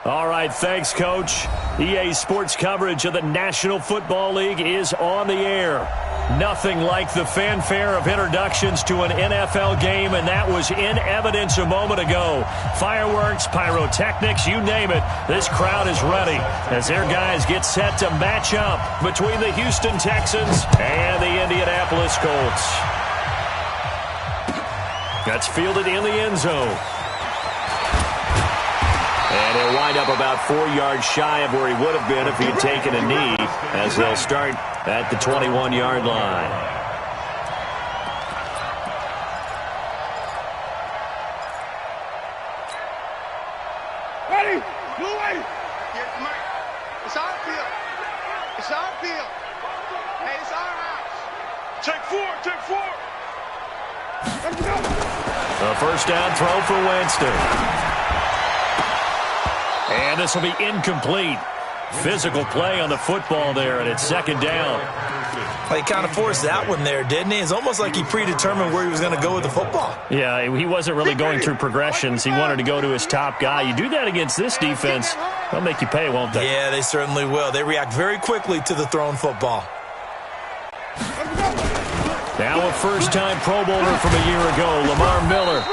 All right, thanks, Coach. EA Sports coverage of the National Football League is on the air. Nothing like the fanfare of introductions to an NFL game, and that was in evidence a moment ago. Fireworks, pyrotechnics, you name it. This crowd is ready as their guys get set to match up between the Houston Texans and the Indianapolis Colts. That's fielded in the end zone. And he'll wind up about 4 yards shy of where he would have been if he had taken a knee, as they'll start at the 21-yard line. Ready? Blue way. It's our field. It's our field. Hey, it's our house. Take four. Let's go. A first down throw for Winston. And this will be incomplete. Physical play on the football there, and it's second down. Well, he kind of forced that one there, didn't he? It's almost like he predetermined where he was going to go with the football. Yeah, he wasn't really going through progressions. He wanted to go to his top guy. You do that against this defense, they'll make you pay, won't they? Yeah, they certainly will. They react very quickly to the thrown football. Now a first-time Pro Bowler from a year ago, Lamar Miller.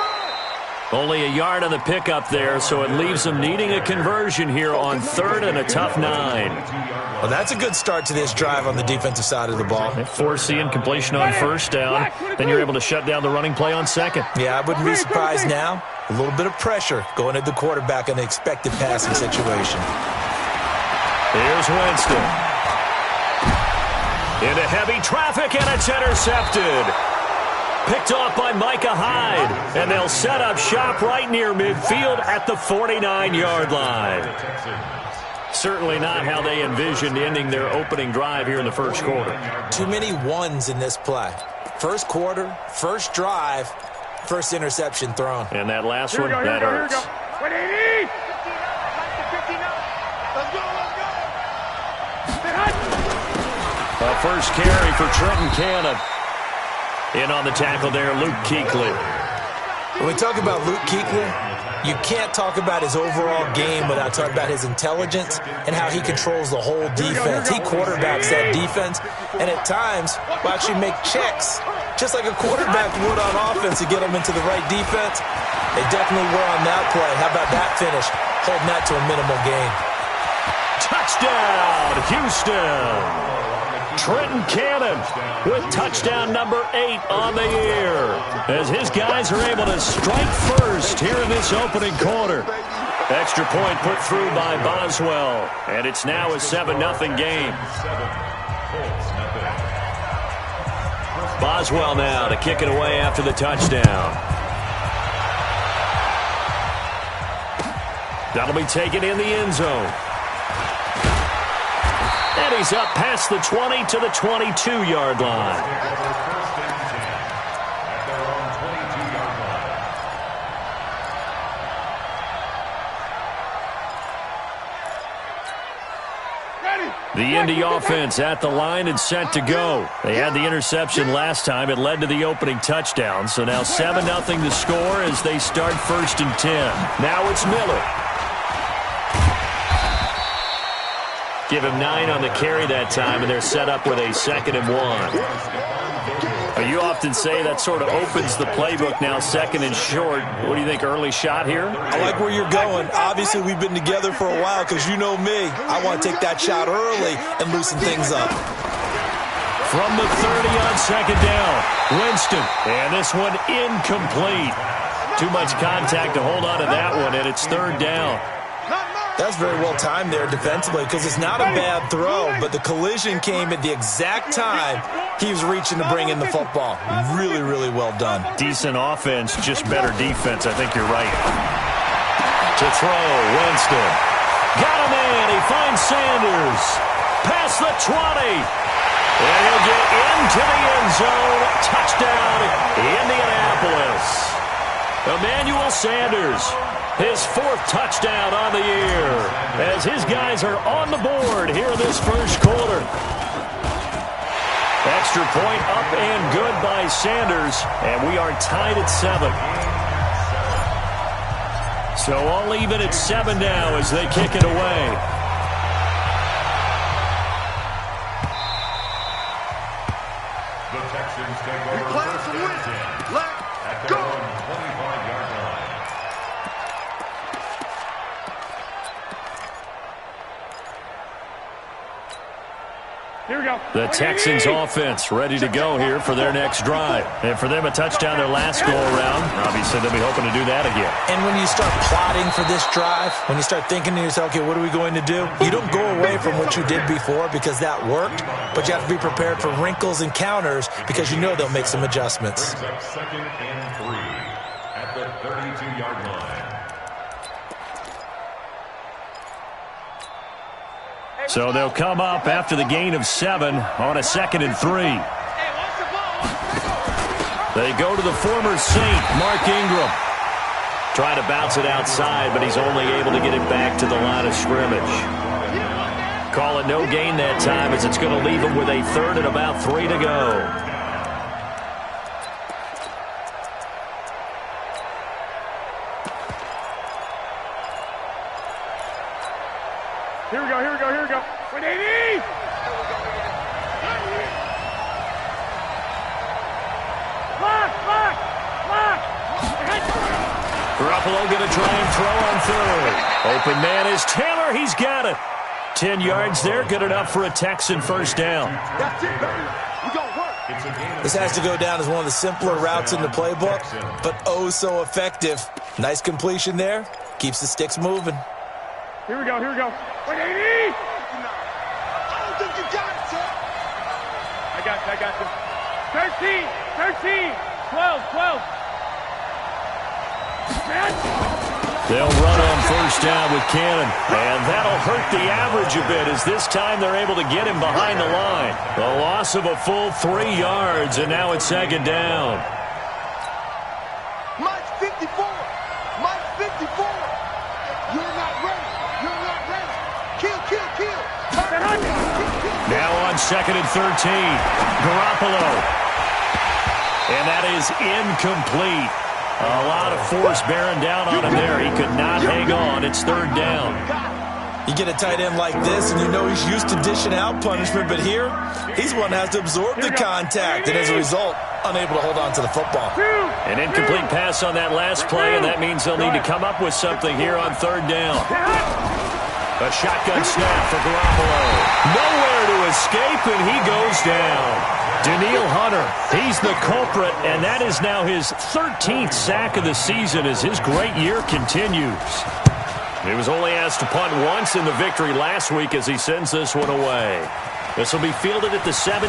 Only a yard on the pickup there, so it leaves them needing a conversion here on third and a tough 9. Well, that's a good start to this drive on the defensive side of the ball. Force the incompletion on first down, then you're able to shut down the running play on second. Yeah, I wouldn't be surprised now. A little bit of pressure going at the quarterback in the expected passing situation. Here's Winston. Into heavy traffic, and it's intercepted. Picked off by Micah Hyde, and they'll set up shop right near midfield at the 49-yard line. Certainly not how they envisioned ending their opening drive here in the first quarter. Too many ones in this play. First quarter, first drive, first interception thrown. And that last one, that hurts. A first carry for Trenton Cannon. In on the tackle there, Luke Kuechly. When we talk about Luke Kuechly, you can't talk about his overall game without talking about his intelligence and how he controls the whole defense. He quarterbacks that defense, and at times will actually make checks, just like a quarterback would on offense to get them into the right defense. They definitely were on that play. How about that finish? Holding that to a minimal gain. Touchdown, Houston! Trenton Cannon with touchdown number 8 on the year, as his guys are able to strike first here in this opening quarter. Extra point put through by Boswell, and it's now a 7-0 game. Boswell now to kick it away after the touchdown. That'll be taken in the end zone. And he's up past the 20 to the 22-yard line. The Indy offense at the line and set to go. They had the interception last time. It led to the opening touchdown. So now 7-0 to score as they start 1st and 10. Now it's Miller. Give him 9 on the carry that time, and they're set up with a 2nd and 1. You often say that sort of opens the playbook now, 2nd and short. What do you think, early shot here? I like where you're going. Obviously, we've been together for a while because you know me. I want to take that shot early and loosen things up. From the 30 on 2nd down, Winston. And this one incomplete. Too much contact to hold on to that one, and it's 3rd down. That's very well timed there defensively because it's not a bad throw, but the collision came at the exact time he was reaching to bring in the football. Really, really well done. Decent offense, just better defense. I think you're right. To throw, Winston. Got him in. He finds Sanders. Past the 20. And he'll get into the end zone. Touchdown, Indianapolis. Emmanuel Sanders. His 4th touchdown on the year as his guys are on the board here in this first quarter. Extra point up and good by Sanders, and we are tied at 7. So all even at 7 now as they kick it away. The Texans take over first and 10. Let's go. 25-yard line. Here we go. The Texans offense ready to go here for their next drive. And for them, a touchdown their last go-around. Obviously, they'll be hoping to do that again. And when you start plotting for this drive, when you start thinking to yourself, okay, what are we going to do? You don't go away from what you did before because that worked, but you have to be prepared for wrinkles and counters because you know they'll make some adjustments. Brings up 2nd and 3 at the 32-yard line. So they'll come up after the gain of 7 on a 2nd and 3. They go to the former Saint, Mark Ingram. Trying to bounce it outside, but he's only able to get it back to the line of scrimmage. Call it no gain that time as it's going to leave him with a 3rd and about 3 to go. Here we go, here we go, here we go. 180! Lock! Garoppolo going to try and throw on 3rd. Open man is Taylor. He's got it. 10 yards there. Good enough for a Texan first down. That's it, baby. We gonna work. This has to go down as one of the simpler routes in the playbook, but oh so effective. Nice completion there. Keeps the sticks moving. Here we go, here we go. 180! I don't think you got it, sir. I got this. 13, 12. They'll run on first down with Cannon, and that'll hurt the average a bit as this time they're able to get him behind the line. A loss of a full 3 yards, and now it's 2nd down. Mike's 54. Mike's 54. You're not ready. You're not ready. Kill. Now on 2nd and 13. Garoppolo. And that is incomplete. A lot of force bearing down on him there. He could not hang on. It's 3rd down. You get a tight end like this, and you know he's used to dishing out punishment, but here, he's one that has to absorb the contact, and as a result, unable to hold on to the football. An incomplete pass on that last play, and that means they'll need to come up with something here on 3rd down. A shotgun snap for Garoppolo. Nowhere to escape, and he goes down. Daniil Hunter, he's the culprit, and that is now his 13th sack of the season as his great year continues. He was only asked to punt once in the victory last week as he sends this one away. This will be fielded at the 17.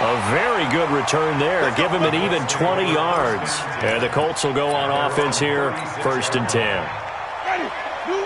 A very good return there. Give him an even 20 yards. And the Colts will go on offense here, 1st and 10.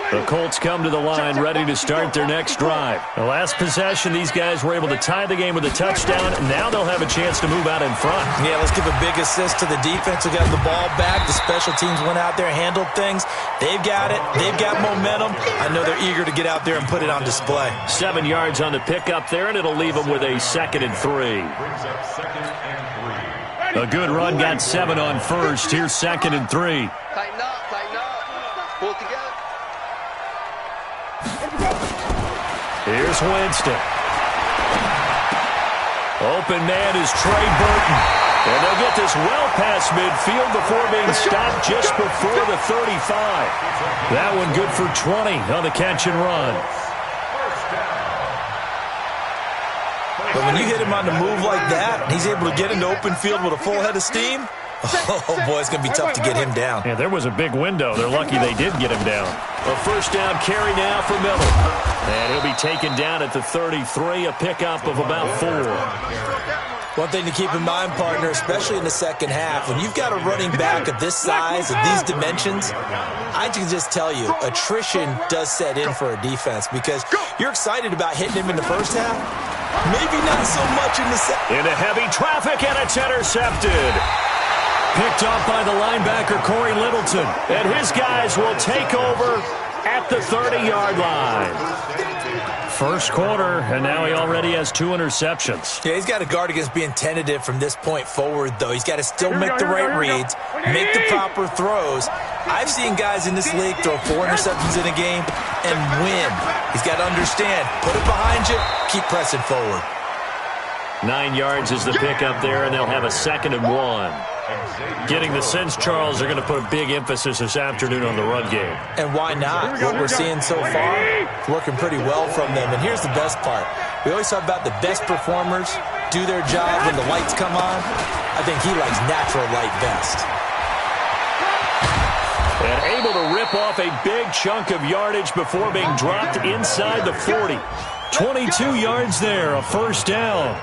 The Colts come to the line ready to start their next drive. The last possession, these guys were able to tie the game with a touchdown. Now they'll have a chance to move out in front. Yeah, let's give a big assist to the defense who got the ball back. The special teams went out there, handled things. They've got it. They've got momentum. I know they're eager to get out there and put it on display. 7 yards on the pickup there, and it'll leave them with a 2nd and 3. Brings up 2nd and 3. A good run got 7 on first. Here's 2nd and 3. Tighten up. Pull it together. Here's Winston. Open man is Trey Burton. And they'll get this well past midfield before being stopped just before the 35. That one good for 20 on the catch and run. But when you hit him on the move like that, he's able to get into open field with a full head of steam. Oh, boy, it's going to be tough to get him down. Yeah, there was a big window. They're lucky they did get him down. A first down carry now for Miller. And he'll be taken down at the 33, a pickup of about 4. One thing to keep in mind, partner, especially in the second half, when you've got a running back of this size, of these dimensions, I can just tell you, attrition does set in for a defense because you're excited about hitting him in the first half. Maybe not so much in the second. Into heavy traffic, and it's intercepted. Picked off by the linebacker, Corey Littleton. And his guys will take over at the 30-yard line. First quarter, and now he already has 2 interceptions. Yeah, he's got to guard against being tentative from this point forward, though. He's got to still make the right reads, make the proper throws. I've seen guys in this league throw 4 interceptions in a game and win. He's got to understand, put it behind you, keep pressing forward. 9 yards is the pickup there, and they'll have a 2nd and 1. Getting the sense, Charles, they're going to put a big emphasis this afternoon on the run game. And why not? What we're seeing so far, it's working pretty well from them. And here's the best part. We always talk about the best performers do their job when the lights come on. I think he likes natural light best. And able to rip off a big chunk of yardage before being dropped inside the 40. 22 yards there, a first down.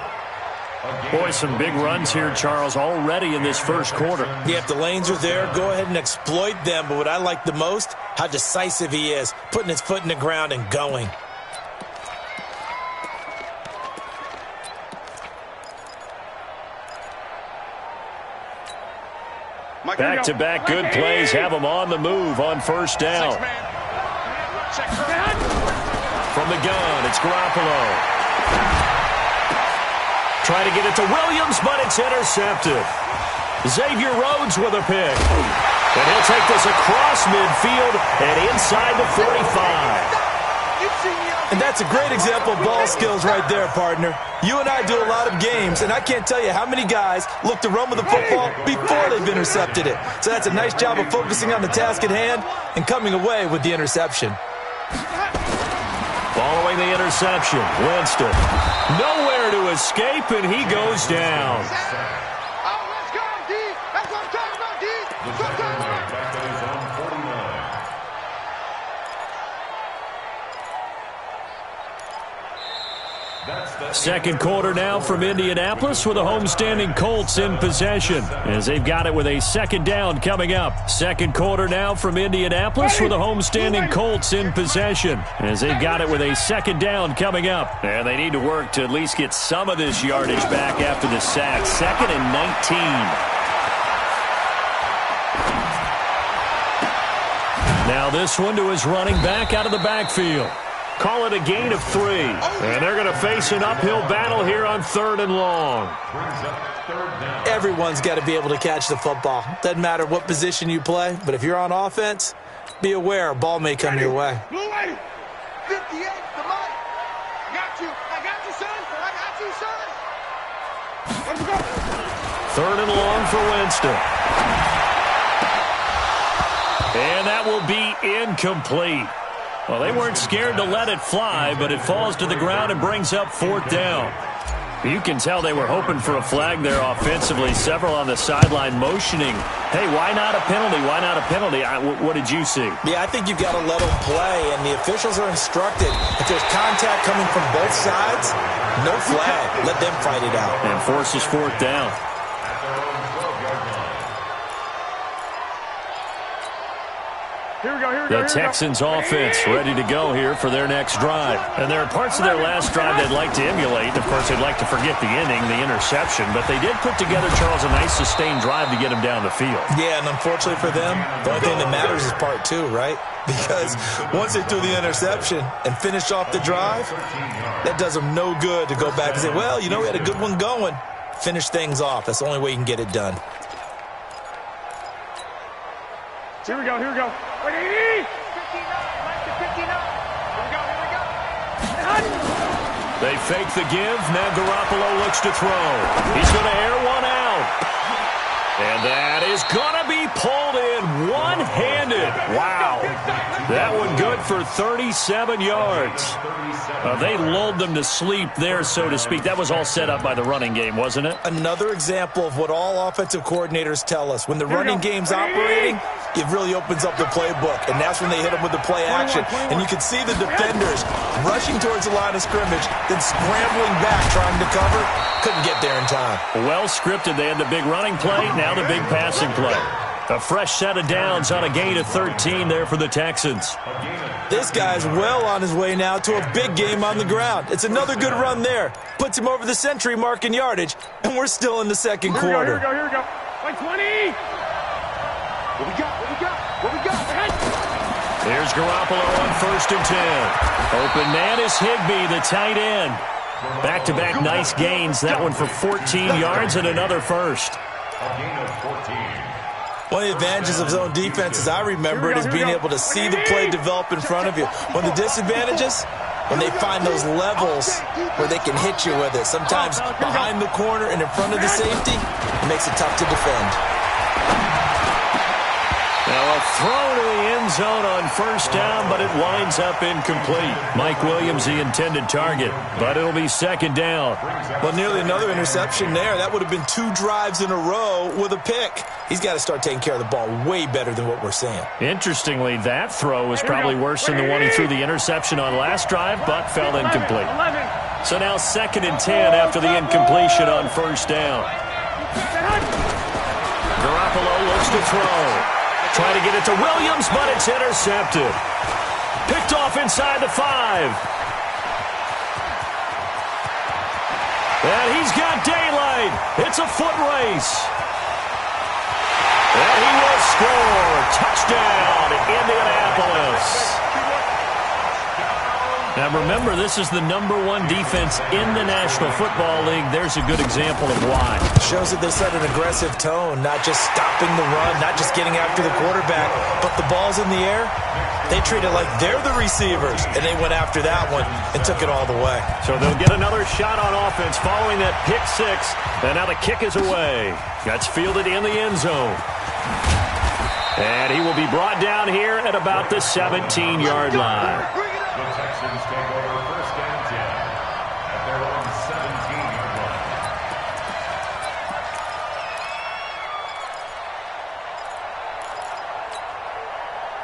Boy, some big runs here, Charles, already in this first quarter. Yeah, if the lanes are there, go ahead and exploit them. But what I like the most, how decisive he is, putting his foot in the ground and going. Back-to-back good plays have him on the move on first down. From the gun, it's Garoppolo. Try to get it to Williams, but it's intercepted. Xavier Rhodes with a pick. And he'll take this across midfield and inside the 45. And that's a great example of ball skills right there, partner. You and I do a lot of games, and I can't tell you how many guys look to run with the football before they've intercepted it. So that's a nice job of focusing on the task at hand and coming away with the interception. Following the interception, Winston nowhere to escape, and he goes down. Oh, let's go, D. That's what I'm talking about, D. That's what I'm talking about. Second quarter now from Indianapolis with the homestanding Colts in possession as they've got it with a 2nd down coming up. Second quarter now from Indianapolis with the homestanding Colts in possession as they've got it with a 2nd down coming up. And they need to work to at least get some of this yardage back after the sack. 2nd and 19. Now this one to his running back out of the backfield. Call it a gain of 3. And they're going to face an uphill battle here on 3rd and long. Everyone's got to be able to catch the football. Doesn't matter what position you play, but if you're on offense, be aware a ball may come your way. 58, the mic. I got you, son. I got you, son. Let's go. 3rd and long for Winston. And that will be incomplete. Well, they weren't scared to let it fly, but it falls to the ground and brings up 4th down. You can tell they were hoping for a flag there offensively. Several on the sideline motioning, hey, why not a penalty? Why not a penalty? What did you see? Yeah, I think you've got to let them play, and the officials are instructed. If there's contact coming from both sides, no flag. Let them fight it out. And forces 4th down. The Texans offense ready to go here for their next drive. And there are parts of their last drive they'd like to emulate. Of course, they'd like to forget the inning, the interception. But they did put together, Charles, a nice sustained drive to get him down the field. Yeah, and unfortunately for them, the only thing that matters is part 2, right? Because once they threw the interception and finished off the drive, that does them no good to go back and say, well, you know, we had a good one going. Finish things off. That's the only way you can get it done. Here we go, here we go. 180! 59, Here we go. They fake the give. Now Garoppolo looks to throw. He's going to air one out. And that is going to be pulled in one-handed. Wow. That one good for 37 yards. They lulled them to sleep there, so to speak. That was all set up by the running game, wasn't it? Another example of what all offensive coordinators tell us. When the running game's operating, it really opens up the playbook, and that's when they hit them with the play action. And you can see the defenders rushing towards the line of scrimmage, then scrambling back, trying to cover. Couldn't get there in time. Well scripted. They had the big running play, now the big passing play. A fresh set of downs on a gain of 13 there for the Texans. This guy's well on his way now to a big game on the ground. It's another good run there. Puts him over the century mark in yardage, and we're still in the second quarter. Here we go. Like 20! What we got? Here's Garoppolo on 1st and 10. Open man is Higbee, the tight end. Back-to-back nice gains. That one for 14 yards and another first. A gain of 14. One of the advantages of zone defense, as I remember it, is being able to see the play develop in front of you. One of the disadvantages, when they find those levels where they can hit you with it. Sometimes behind the corner and in front of the safety, it makes it tough to defend. Now a throw to the end zone on 1st down, but it winds up incomplete. Mike Williams, the intended target, but it'll be 2nd down. Well, nearly another interception there. That would have been 2 drives in a row with a pick. He's got to start taking care of the ball way better than what we're seeing. Interestingly, that throw was probably worse than the one he threw the interception on last drive, but fell incomplete. So now 2nd and 10 after the incompletion on 1st down. Garoppolo looks to throw. Trying to get it to Williams, but it's intercepted. Picked off inside the 5. And he's got daylight. It's a foot race. And he will score. Touchdown, Indianapolis. Now remember, this is the #1 defense in the National Football League. There's a good example of why. Shows that they set an aggressive tone, not just stopping the run, not just getting after the quarterback, but the ball's in the air. They treat it like they're the receivers, and they went after that one and took it all the way. So they'll get another shot on offense following that pick 6, and now the kick is away. That's fielded in the end zone. And he will be brought down here at about the 17-yard line. The Texans take over 1st and 10 at their own 17-yard line.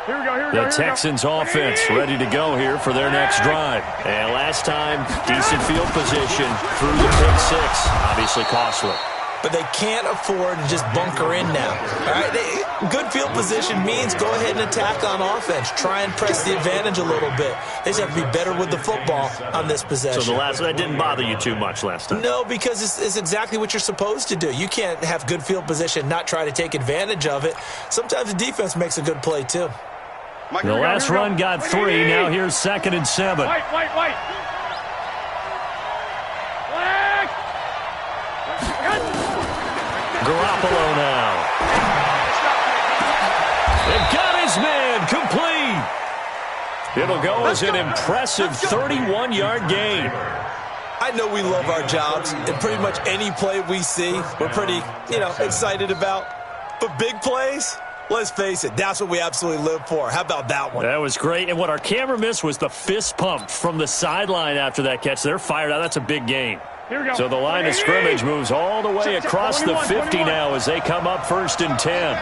Here we go. The Texans offense ready to go here for their next drive. And last time, decent field position through the pick 6. Obviously costly. But they can't afford to just bunker in now. All right? Good field position means go ahead and attack on offense. Try and press the advantage a little bit. They just have to be better with the football on this possession. So that didn't bother you too much last time? No, because it's exactly what you're supposed to do. You can't have good field position, not try to take advantage of it. Sometimes the defense makes a good play, too. The last run got 3. Now here's 2nd and 7. White. Garoppolo now. They've got his man complete. It'll go as an impressive 31-yard gain. I know we love our jobs, and pretty much any play we see, we're pretty, excited about. But big plays, let's face it, that's what we absolutely live for. How about that one? That was great. And what our camera missed was the fist pump from the sideline after that catch. They're fired out. That's a big gain. So the line of scrimmage moves all the way across the 50 now as they come up 1st and 10. Man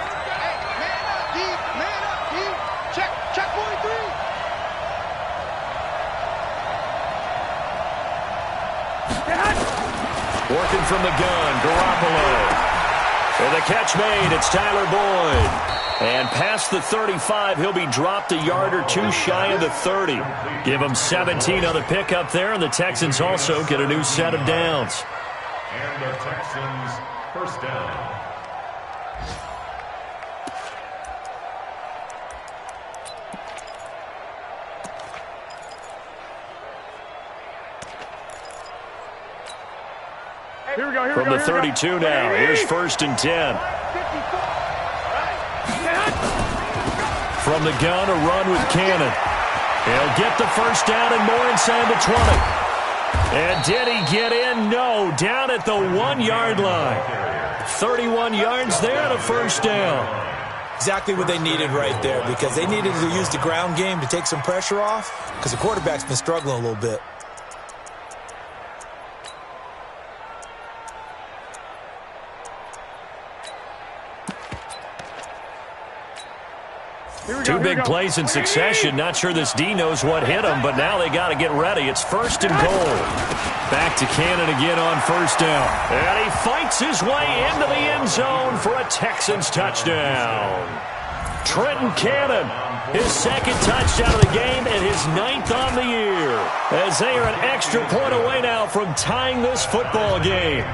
up, deep. Check 43. Working from the gun, Garoppolo. And the catch made, it's Tyler Boyd. And past the 35, he'll be dropped a yard or 2 shy of the 30. Give him 17 on the pickup there, and the Texans also get a new set of downs. And the Texans 1st down. From the 32 now, here's 1st and 10. From the gun, a run with Cannon. He'll get the 1st down and more inside the 20. And did he get in? No, down at the 1-yard line. 31 yards there and a 1st down. Exactly what they needed right there, because they needed to use the ground game to take some pressure off, because the quarterback's been struggling a little bit. Two big plays in succession. Not sure this D knows what hit him, but now they got to get ready. It's 1st and goal. Back to Cannon again on 1st down. And he fights his way into the end zone for a Texans touchdown. Trenton Cannon, his 2nd touchdown of the game and his 9th on the year. As they are an extra point away now from tying this football game.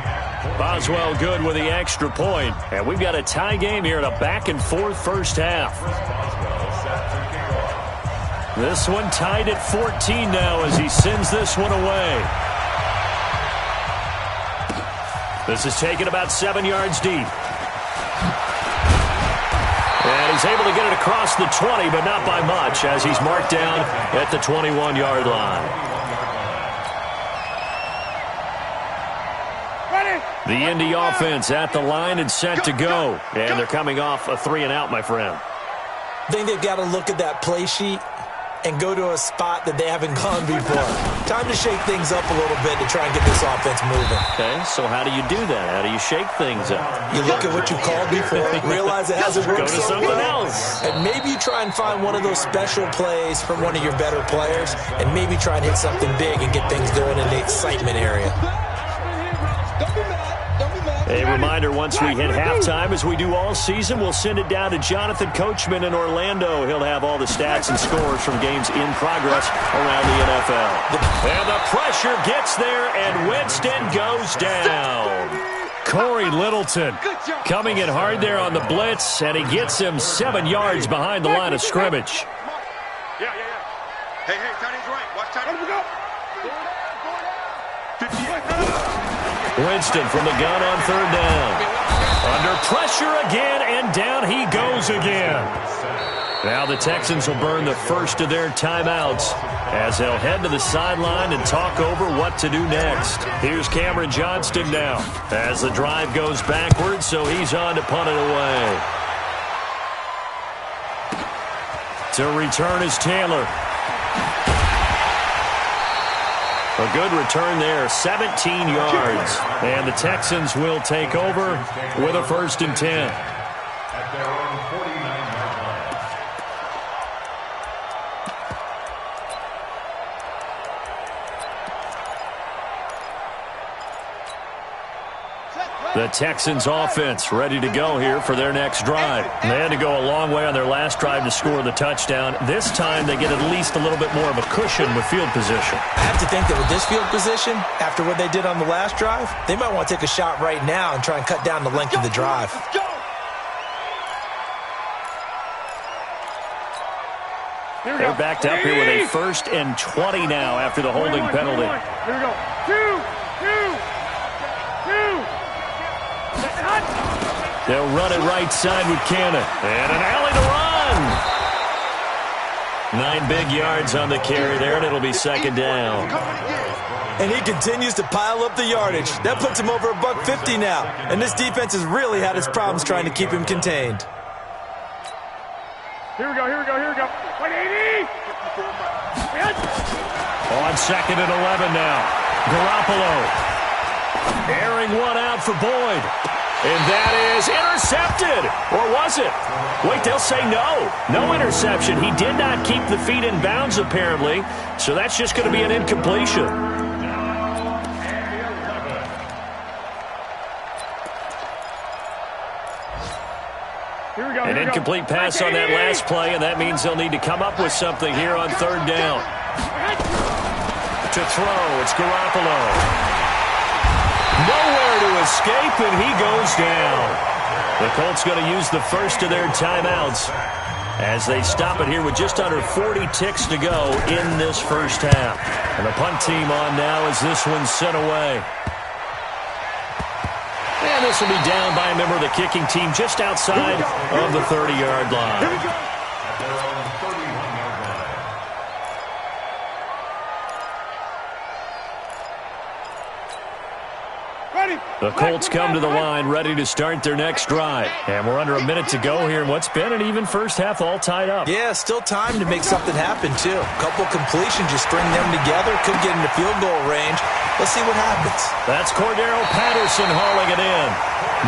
Boswell good with the extra point. And we've got a tie game here in a back-and-forth first half. This one tied at 14 now as he sends this one away. This is taken about 7 yards deep. And he's able to get it across the 20, but not by much, as he's marked down at the 21-yard line. The Indy offense at the line and set to go. And they're coming off a 3-and-out, my friend. I think they've got to look at that play sheet and go to a spot that they haven't gone before. Time to shake things up a little bit to try and get this offense moving. Okay, so how do you do that? How do you shake things up? You look at what you called before, realize it hasn't worked Go to so something well, else. and maybe you try and find one of those special plays from one of your better players, and maybe try and hit something big and get things going in the excitement area. A reminder, once we hit halftime, as we do all season, we'll send it down to Jonathan Coachman in Orlando. He'll have all the stats and scores from games in progress around the NFL. And the pressure gets there, and Winston goes down. Corey Littleton coming in hard there on the blitz, and he gets him 7 yards behind the line of scrimmage. Yeah. Hey, Tiny's right. Watch Tiny. Go. Winston from the gun on 3rd down. Under pressure again, and down he goes again. Now the Texans will burn the first of their timeouts as they'll head to the sideline and talk over what to do next. Here's Cameron Johnston now as the drive goes backwards, so he's on to punt it away. To return is Taylor. A good return there, 17 yards. And the Texans will take over with a 1st and 10. At their own 49-yard line. The Texans offense ready to go here for their next drive. They had to go a long way on their last drive to score the touchdown. This time they get at least a little bit more of a cushion with field position. I have to think that with this field position, after what they did on the last drive, they might want to take a shot right now and try and cut down the length of the drive. They're backed up here with a 1st and 20 now after the holding penalty. Here we go. Two. They'll run it right side with Cannon. And an alley to run. 9 big yards on the carry there, and it'll be 2nd down. And he continues to pile up the yardage. That puts him over $150 now. And this defense has really had its problems trying to keep him contained. Here we go. 180. On 2nd and 11 now. Garoppolo. Airing one out for Boyd. And that is intercepted. Or was it? Wait, they'll say no. No interception. He did not keep the feet in bounds, apparently. So that's just going to be an incompletion. Here we go. An incomplete pass on that last play, and that means they'll need to come up with something here on 3rd down. To throw, it's Garoppolo. Nowhere to escape, and he goes down. The Colts going to use the first of their timeouts as they stop it here with just under 40 ticks to go in this first half. And the punt team on now as this one's sent away. And this will be down by a member of the kicking team just outside of the 30-yard line. At their own 31-yard line. The Colts come to the line ready to start their next drive. And we're under a minute to go here in what's been an even first half, all tied up. Yeah, still time to make something happen, too. A couple completions, just string them together. Could get into field goal range. Let's see what happens. That's Cordero Patterson hauling it in.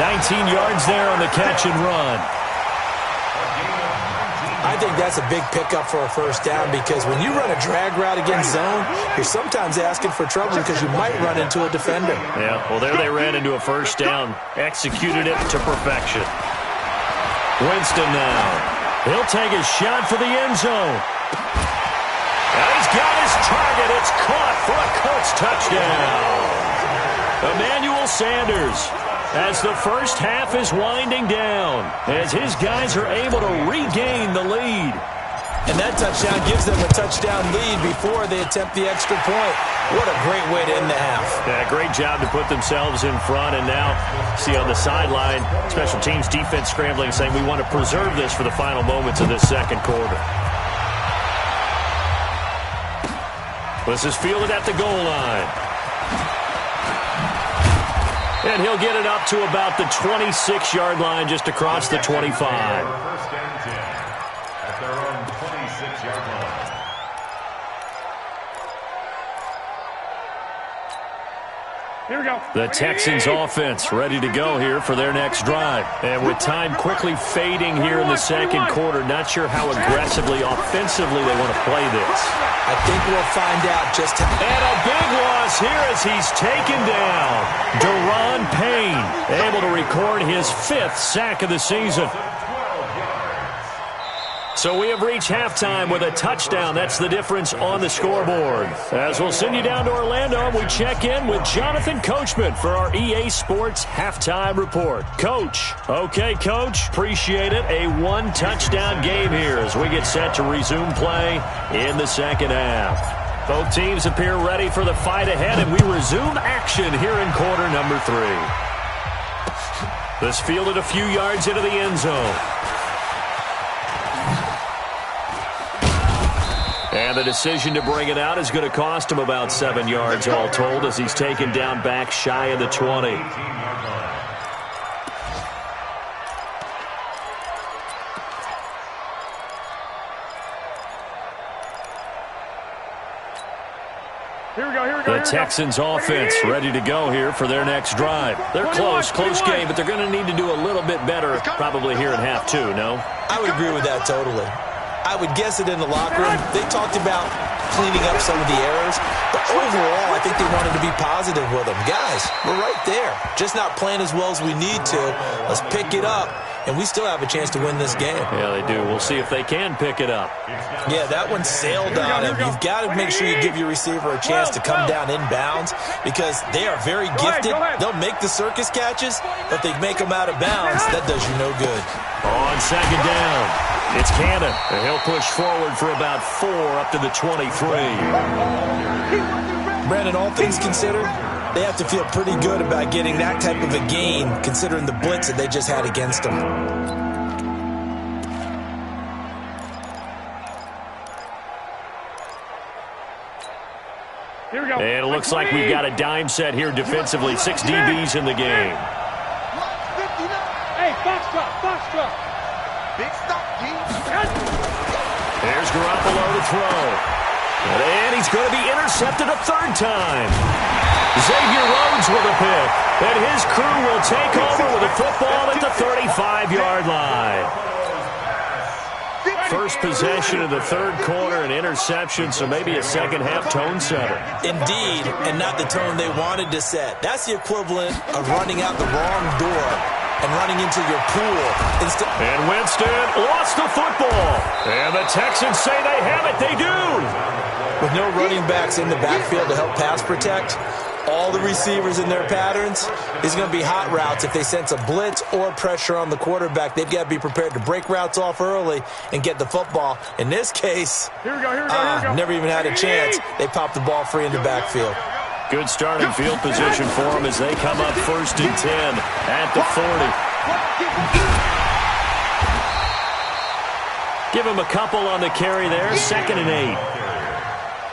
19 yards there on the catch and run. I think that's a big pickup for a 1st down because when you run a drag route against zone, you're sometimes asking for trouble because you might run into a defender. Yeah, well, there they ran into a 1st down. Executed it to perfection. Winston now. He'll take his shot for the end zone. And he's got his target. It's caught for a Colts touchdown. Emmanuel Sanders, as the first half is winding down, as his guys are able to regain the lead. And that touchdown gives them a touchdown lead before they attempt the extra point. What a great way to end the half. Yeah, great job to put themselves in front. And now, see on the sideline, special teams defense scrambling, saying we want to preserve this for the final moments of this second quarter. This is fielded at the goal line. And he'll get it up to about the 26-yard line, just across the 25. First and 10 at their own 26-yard line. Here we go. The Texans offense ready to go here for their next drive. And with time quickly fading here in the second quarter, not sure how aggressively, offensively they want to play this. I think we'll find out just how. And a big loss here as he's taken down. Deron Payne able to record his 5th sack of the season. So we have reached halftime with a touchdown. That's the difference on the scoreboard. As we'll send you down to Orlando, we check in with Jonathan Coachman for our EA Sports Halftime Report. Coach. Okay, Coach. Appreciate it. A 1-touchdown game here as we get set to resume play in the second half. Both teams appear ready for the fight ahead, and we resume action here in quarter number 3. This fielded a few yards into the end zone. And the decision to bring it out is going to cost him about 7 yards all told as he's taken down back shy of the 20. Here we go, here we go. The Texans offense ready to go here for their next drive. They're close game, but they're going to need to do a little bit better probably here in half 2, no? I would agree with that totally. I would guess it in the locker room. They talked about cleaning up some of the errors, but overall, I think they wanted to be positive with them. Guys, we're right there. Just not playing as well as we need to. Let's pick it up, and we still have a chance to win this game. Yeah, they do. We'll see if they can pick it up. Yeah, that one sailed on him. You've got to make sure you give your receiver a chance to come down inbounds because they are very gifted. They'll make the circus catches, but if they make them out of bounds, that does you no good. On second down, it's Cannon. And he'll push forward for about 4 up to the 23. Brandon, all things considered, they have to feel pretty good about getting that type of a gain considering the blitz that they just had against them. Here we go. And it looks like we've got a dime set here defensively. 6 DBs in the game. Hey, Foxtrot. Big stop, G. There's Garoppolo to throw. And he's going to be intercepted a 3rd time. Xavier Rhodes with a pick. And his crew will take over with a football at the 35-yard line. First possession of the 3rd quarter, an interception, so maybe a second-half tone setter. Indeed, and not the tone they wanted to set. That's the equivalent of running out the wrong door and running into your pool. And Winston lost the football. And the Texans say they have it. They do. With no running backs in the backfield to help pass protect, all the receivers in their patterns is going to be hot routes. If they sense a blitz or pressure on the quarterback, they've got to be prepared to break routes off early and get the football. In this case, Here we go. never even had a chance. They popped the ball free in the backfield. Good starting field position for them as they come up 1st and 10 at the 40. Give them a couple on the carry there, 2nd and 8.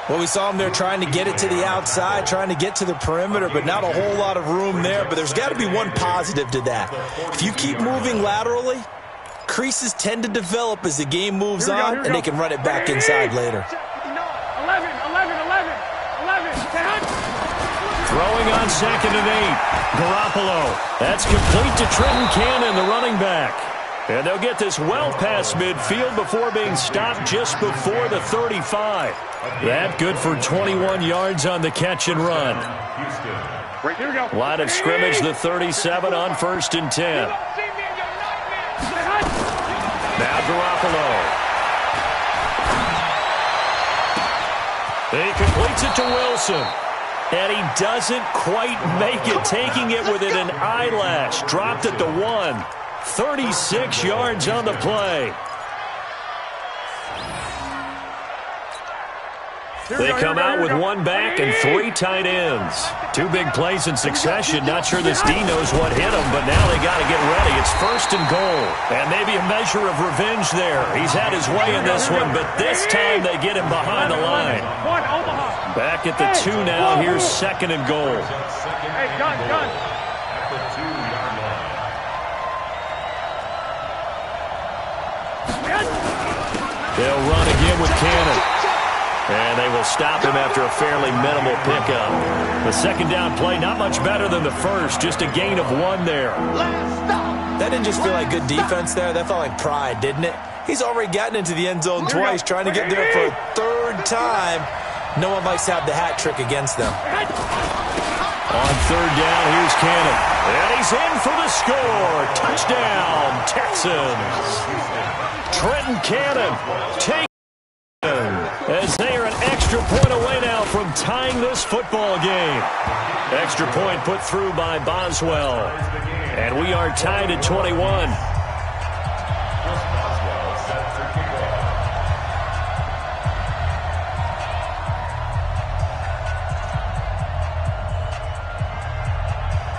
Well, we saw them there trying to get it to the outside, trying to get to the perimeter, but not a whole lot of room there. But there's got to be one positive to that. If you keep moving laterally, creases tend to develop as the game moves on, and they can run it back inside later. 11. Throwing on 2nd and 8. Garoppolo. That's complete to Trenton Cannon, the running back. And they'll get this well past midfield before being stopped just before the 35. That good for 21 yards on the catch and run. Here we go. Line of scrimmage, the 37 on 1st and 10. Now Garoppolo. He completes it to Wilson. And he doesn't quite make it, taking it within an eyelash. Dropped at the 1. 36 yards on the play. They come out with one back and 3 tight ends. 2 big plays in succession. Not sure this D knows what hit him, but now they got to get ready. It's 1st and goal. And maybe a measure of revenge there. He's had his way in this one, but this time they get him behind the line. Back at the 2 now. Here's 2nd and goal. Hey, gun. At the 2-yard line. They'll run again with Cannon. And they will stop him after a fairly minimal pickup. The 2nd down play, not much better than the first. Just a gain of 1 there. That didn't just feel like good defense there. That felt like pride, didn't it? He's already gotten into the end zone twice, trying to get there for a 3rd time. No one likes to have the hat trick against them. On 3rd down, here's Cannon. And he's in for the score. Touchdown, Texans. Trenton Cannon takes as they are an extra point away now from tying this football game. Extra point put through by Boswell. And we are tied at 21.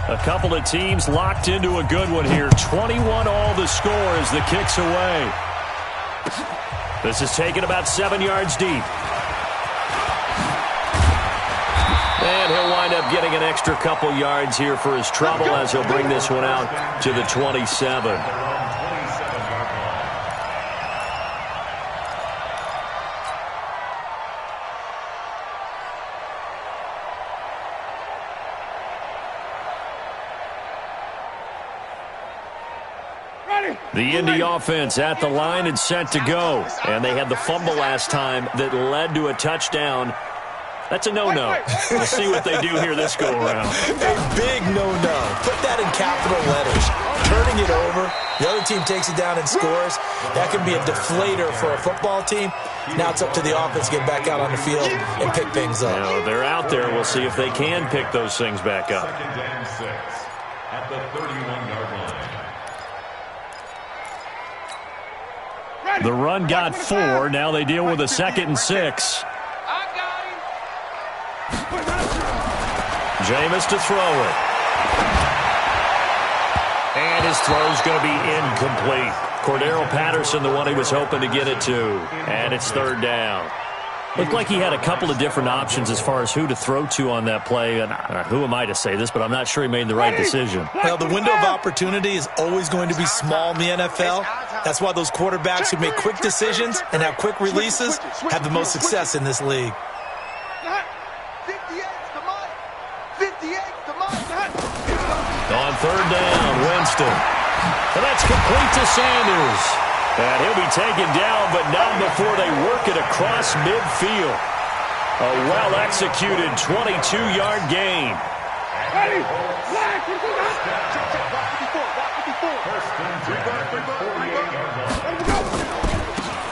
A couple of teams locked into a good one here. 21 all the score as the kick's away. This is taken about 7 yards deep. And he'll wind up getting an extra couple yards here for his trouble as he'll bring this one out to the 27. The Indy offense at the line and set to go. And they had the fumble last time that led to a touchdown. That's a no-no. We'll see what they do here this go-around. A big no-no. Put that in capital letters. Turning it over. The other team takes it down and scores. That can be a deflator for a football team. Now it's up to the offense to get back out on the field and pick things up. They're out there. We'll see if they can pick those things back up. 2nd and 6 at the 31-yard line. The run got 4. Now they deal with a 2nd and 6. Jameis to throw it. And his throw's going to be incomplete. Cordero Patterson, the one he was hoping to get it to. And it's 3rd down. Looked like he had a couple of different options as far as who to throw to on that play. And who am I to say this, but I'm not sure he made the right decision. Well, the window of opportunity is always going to be small in the NFL. That's why those quarterbacks who make quick decisions and have quick releases have the most success in this league. On 3rd down, Winston. And that's complete to Sanders. And he'll be taken down, but not before they work it across midfield. A well-executed 22-yard gain.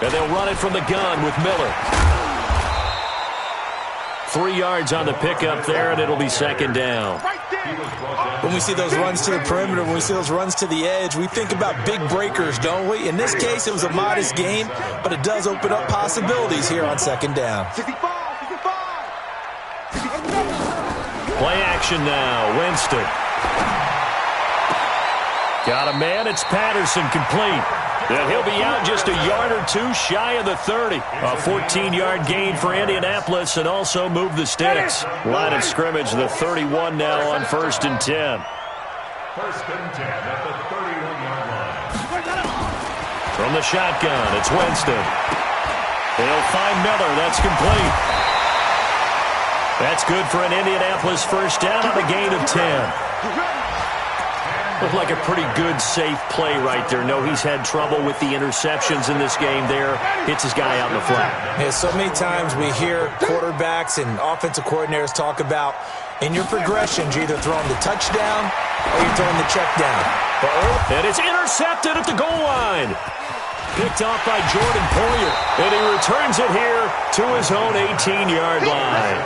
And they'll run it from the gun with Miller. 3 yards on the pickup there, and it'll be 2nd down. When we see those runs to the perimeter, when we see those runs to the edge, we think about big breakers, don't we? In this case, it was a modest gain, but it does open up possibilities here on 2nd down. Play action now, Winston. Got a man, it's Patterson, complete. And he'll be out just a yard or 2 shy of the 30. A 14-yard gain for Indianapolis and also move the sticks. Line of scrimmage, the 31 now on 1st and 10. 1st and 10 at the 31-yard line. From the shotgun, it's Winston. They'll find Miller. That's complete. That's good for an Indianapolis 1st down on a gain of 10. Looked like a pretty good, safe play right there. No, he's had trouble with the interceptions in this game there. Hits his guy out in the flat. Yeah, so many times we hear quarterbacks and offensive coordinators talk about in your progressions, you're either throwing the touchdown or you're throwing the check down. And it's intercepted at the goal line. Picked off by Jordan Poyer. And he returns it here to his own 18-yard line.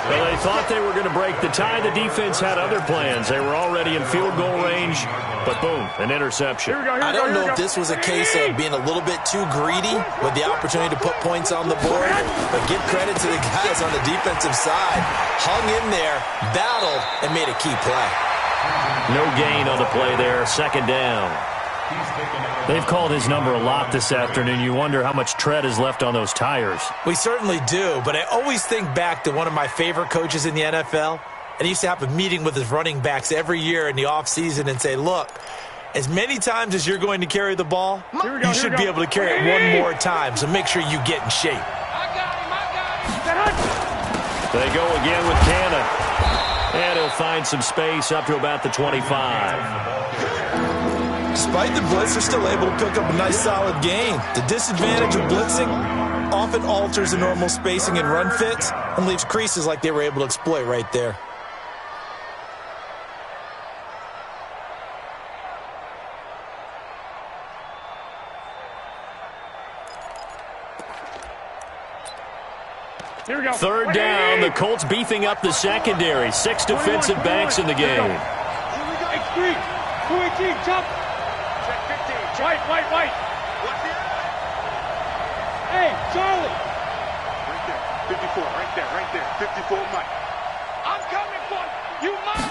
Well, they thought they were going to break the tie. The defense had other plans. They were already in field goal range, but boom, an interception. I don't know if this was a case of being a little bit too greedy with the opportunity to put points on the board, but give credit to the guys on the defensive side. Hung in there, battled, and made a key play. No gain on the play there. Second down. They've called his number a lot this afternoon. You wonder how much tread is left on those tires. We certainly do, but I always think back to one of my favorite coaches in the NFL, and he used to have a meeting with his running backs every year in the offseason and say, look, as many times as you're going to carry the ball, you should be able to carry it one more time, so make sure you get in shape. They go again with Cannon. And he'll find some space up to about the 25. Despite the blitz, they're still able to pick up a nice solid gain. The disadvantage of blitzing often alters the normal spacing and run fits and leaves creases like they were able to exploit right there. Here we go. Third down, the Colts beefing up the secondary. 6 defensive backs in the game. X3, 218, jump. Check 15. Check. White. What's here? Hey, Charlie. Right there. 54. Right there. 54, Mike. I'm coming for you. You must.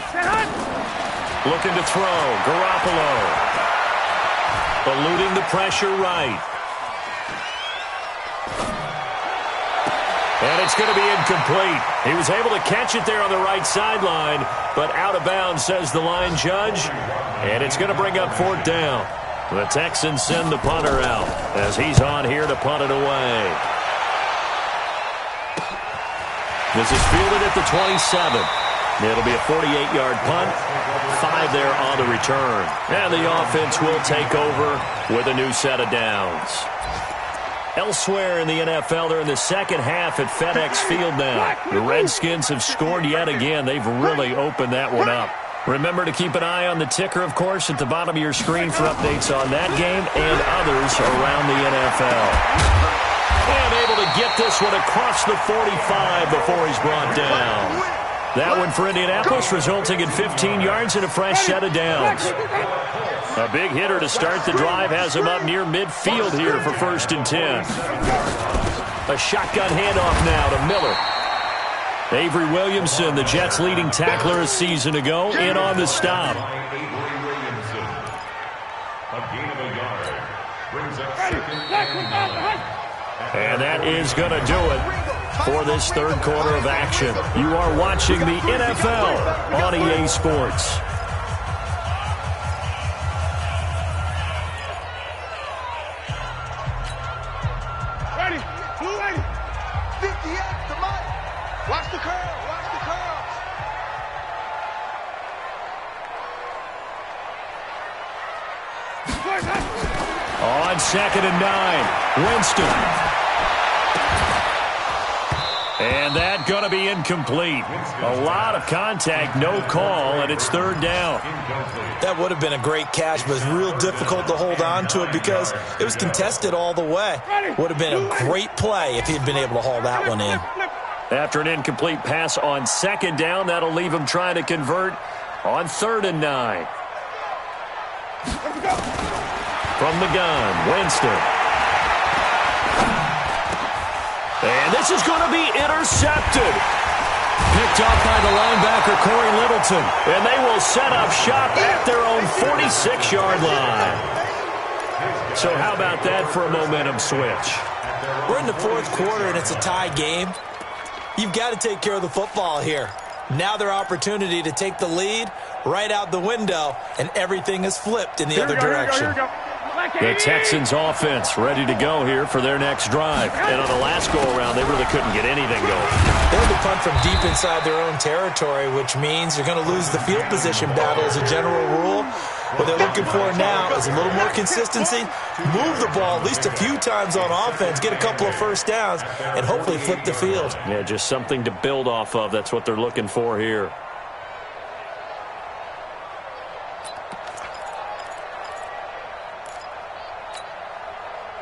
Looking to throw. Garoppolo. Eluding the pressure right. And it's going to be incomplete. He was able to catch it there on the right sideline, but out of bounds, says the line judge. And it's going to bring up fourth down. The Texans send the punter out as he's on here to punt it away. This is fielded at the 27. It'll be a 48-yard punt. 5 there on the return. And the offense will take over with a new set of downs. Elsewhere in the NFL, they're in the second half at FedEx Field now. The Redskins have scored yet again. They've really opened that one up. Remember to keep an eye on the ticker, of course, at the bottom of your screen for updates on that game and others around the NFL. And able to get this one across the 45 before he's brought down. That one for Indianapolis, resulting in 15 yards and a fresh set of downs. A big hitter to start the drive has him up near midfield here for 1st and 10. A shotgun handoff now to Miller. Avery Williamson, the Jets' leading tackler a season ago, in on the stop. And that is going to do it for this third quarter of action. You are watching the NFL on EA Sports. Watch the curl. Watch the curls. On 2nd and 9, Winston. And that going to be incomplete. A lot of contact, no call, and it's 3rd down. That would have been a great catch, but it's real difficult to hold on to it because it was contested all the way. Would have been a great play if he'd been able to haul that one in. After an incomplete pass on 2nd down, that'll leave him trying to convert on 3rd and 9. From the gun, Winston. And this is going to be intercepted. Picked off by the linebacker, Corey Littleton. And they will set up shop at their own 46-yard line. So how about that for a momentum switch? We're in the 4th quarter, and it's a tie game. You've got to take care of the football here. Now their opportunity to take the lead right out the window, and everything is flipped in the other direction. The Texans offense ready to go here for their next drive. And on the last go-around, they really couldn't get anything going. They had to punt from deep inside their own territory, which means you're going to lose the field position battle as a general rule. What they're looking for now is a little more consistency, move the ball at least a few times on offense, get a couple of first downs, and hopefully flip the field. Yeah, just something to build off of. That's what they're looking for here.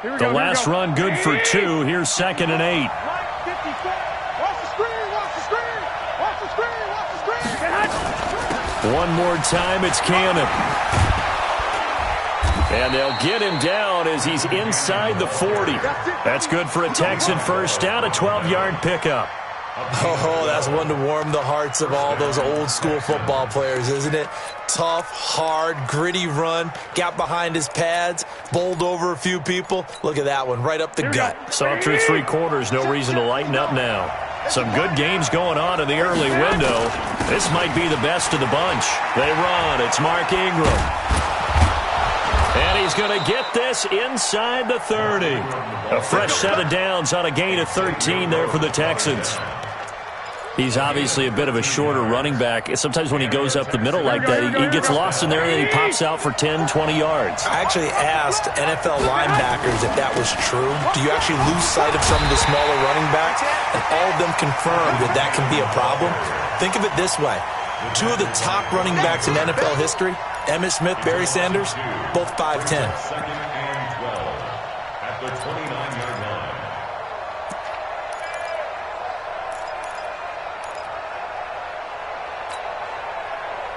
The last run good for 2. Here's 2nd and 8. Watch the screen. Watch the screen. One more time, it's Cannon. And they'll get him down as he's inside the 40. That's good for a Texan first down, a 12-yard pickup. Oh, that's one to warm the hearts of all those old-school football players, isn't it? Tough, hard, gritty run, got behind his pads, bowled over a few people. Look at that one, right up the gut. Saw through 3 quarters, no reason to lighten up now. Some good games going on in the early window. This might be the best of the bunch. They run, it's Mark Ingram. And he's going to get this inside the 30. A fresh set of downs on a gain of 13 there for the Texans. He's obviously a bit of a shorter running back. Sometimes when he goes up the middle like that, he gets lost in there and then he pops out for 10, 20 yards. I actually asked NFL linebackers if that was true. Do you actually lose sight of some of the smaller running backs? And all of them confirmed that that can be a problem. Think of it this way. 2 of the top running backs in NFL history, Emmitt Smith, Barry Sanders, both 5'10". Second and 12 at the 29-yard line.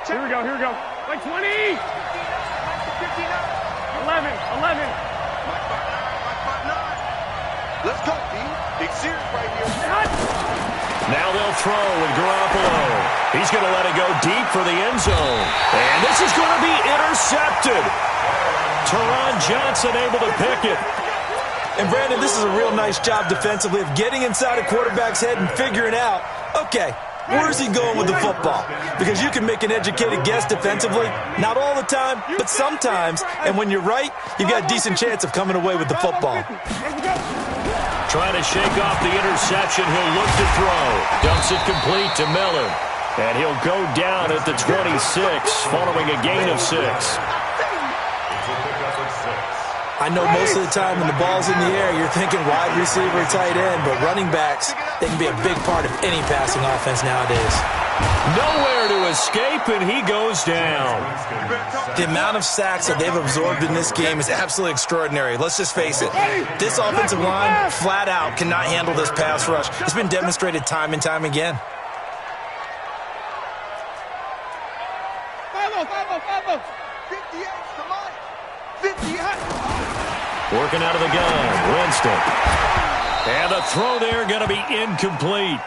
Here we go. Like 20. 11. Let's go, D. Big series right here. Now they'll throw with Garoppolo. He's going to let it go deep for the end zone. And this is going to be intercepted. Teron Johnson able to pick it. And, Brandon, this is a real nice job defensively of getting inside a quarterback's head and figuring out, okay, where's he going with the football? Because you can make an educated guess defensively. Not all the time, but sometimes. And when you're right, you've got a decent chance of coming away with the football. Trying to shake off the interception. He'll look to throw. Dumps it complete to Miller. And he'll go down at the 26 following a gain of 6. I know most of the time when the ball's in the air, you're thinking wide receiver, tight end, but running backs, they can be a big part of any passing offense nowadays. Nowhere to escape, and he goes down. The amount of sacks that they've absorbed in this game is absolutely extraordinary. Let's just face it. This offensive line, flat out, cannot handle this pass rush. It's been demonstrated time and time again. 58, come on. 58. Working out of the gun, Winston. And a throw there going to be incomplete.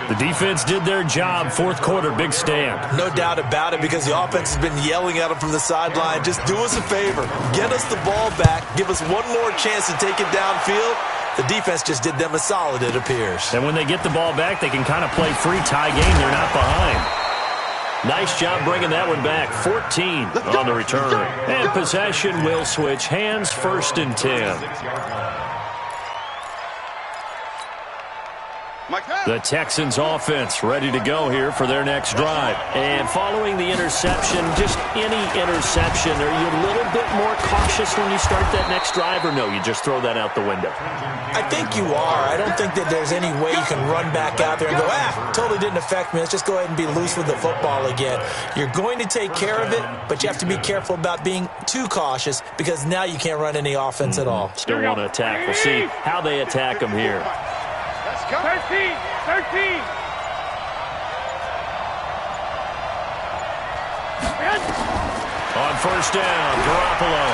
The defense did their job. Fourth quarter, big stand. No doubt about it, because the offense has been yelling at them from the sideline. Just do us a favor. Get us the ball back. Give us one more chance to take it downfield. The defense just did them a solid, it appears. And when they get the ball back, they can kind of play free tie game. They're not behind. Nice job bringing that one back. 14 on the return. And possession will switch hands, 1st and 10. The Texans offense ready to go here for their next drive. And following the interception, just any interception, are you a little bit more cautious when you start that next drive, or no, you just throw that out the window? I think you are. I don't think that there's any way you can run back out there and go, totally didn't affect me. Let's just go ahead and be loose with the football again. You're going to take care of it, but you have to be careful about being too cautious, because now you can't run any offense at all. Still want to attack. We'll see how they attack them here. 13. On 1st down, Garoppolo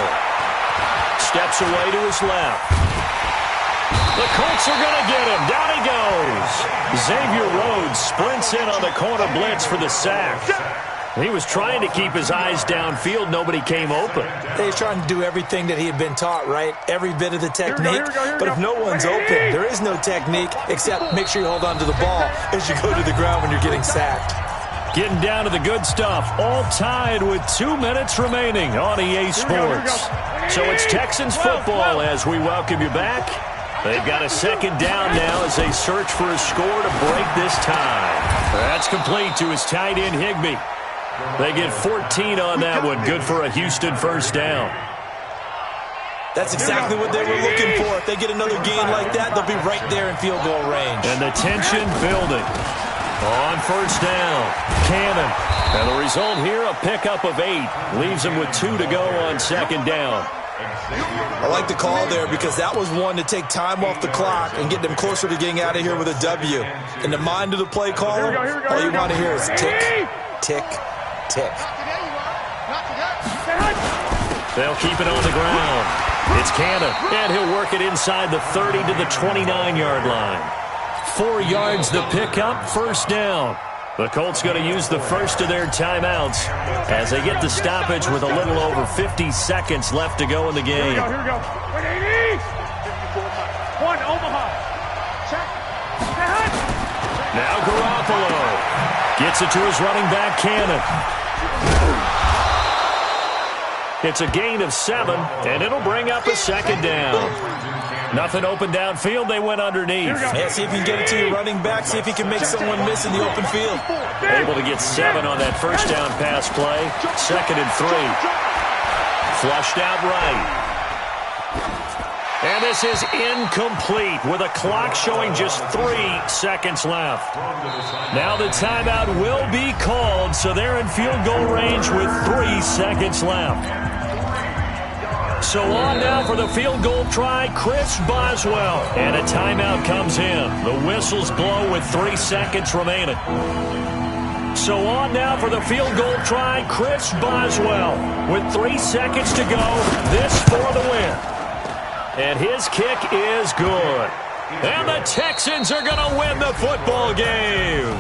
steps away to his left. The Colts are going to get him. Down he goes. Xavier Rhodes sprints in on the corner blitz for the sack. He was trying to keep his eyes downfield. Nobody came open. He's trying to do everything that he had been taught, right? Every bit of the technique. But if no one's open, there is no technique except make sure you hold on to the ball as you go to the ground when you're getting sacked. Getting down to the good stuff. All tied with 2 minutes remaining on EA Sports. So it's Texans football as we welcome you back. They've got a 2nd down now as they search for a score to break this tie. That's complete to his tight end, Higbee. They get 14 on that one. Good for a Houston 1st down. That's exactly what they were looking for. If they get another gain like that, they'll be right there in field goal range. And the tension building. On 1st down, Cannon. And the result here, a pickup of 8. Leaves them with 2 to go on 2nd down. I like the call there, because that was one to take time off the clock and get them closer to getting out of here with a W. In the mind of the play caller, all you want to hear is tick, tick, tick. Not today, you are. Not today. They'll keep it on the ground. It's Cannon, and he'll work it inside the 30 to the 29-yard line. 4 yards the pickup, first down. The Colts going to use the first of their timeouts as they get the stoppage with a little over 50 seconds left to go in the game. Here we go. 180. 1 Omaha. Check. Now Garoppolo gets it to his running back, Cannon. It's a gain of 7, and it'll bring up a second down. Nothing open downfield. They went underneath. Yeah, see if you can get it to your running back. See if you can make someone miss in the open field. Able to get 7 on that first down pass play. 2nd and 3. Flushed out right. And this is incomplete with a clock showing just 3 seconds left. Now the timeout will be called, so they're in field goal range with 3 seconds left. So on now for the field goal try, Chris Boswell. And a timeout comes in. The whistles blow with 3 seconds remaining. So on now for the field goal try, Chris Boswell. With 3 seconds to go, this for the win. And his kick is good. And the Texans are going to win the football game.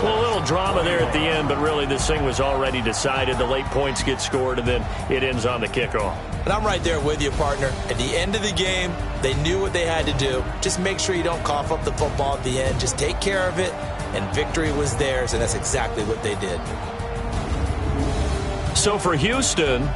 Well, a little drama there at the end, but really this thing was already decided. The late points get scored, and then it ends on the kickoff. And I'm right there with you, partner. At the end of the game, they knew what they had to do. Just make sure you don't cough up the football at the end. Just take care of it, and victory was theirs, and that's exactly what they did. So for Houston,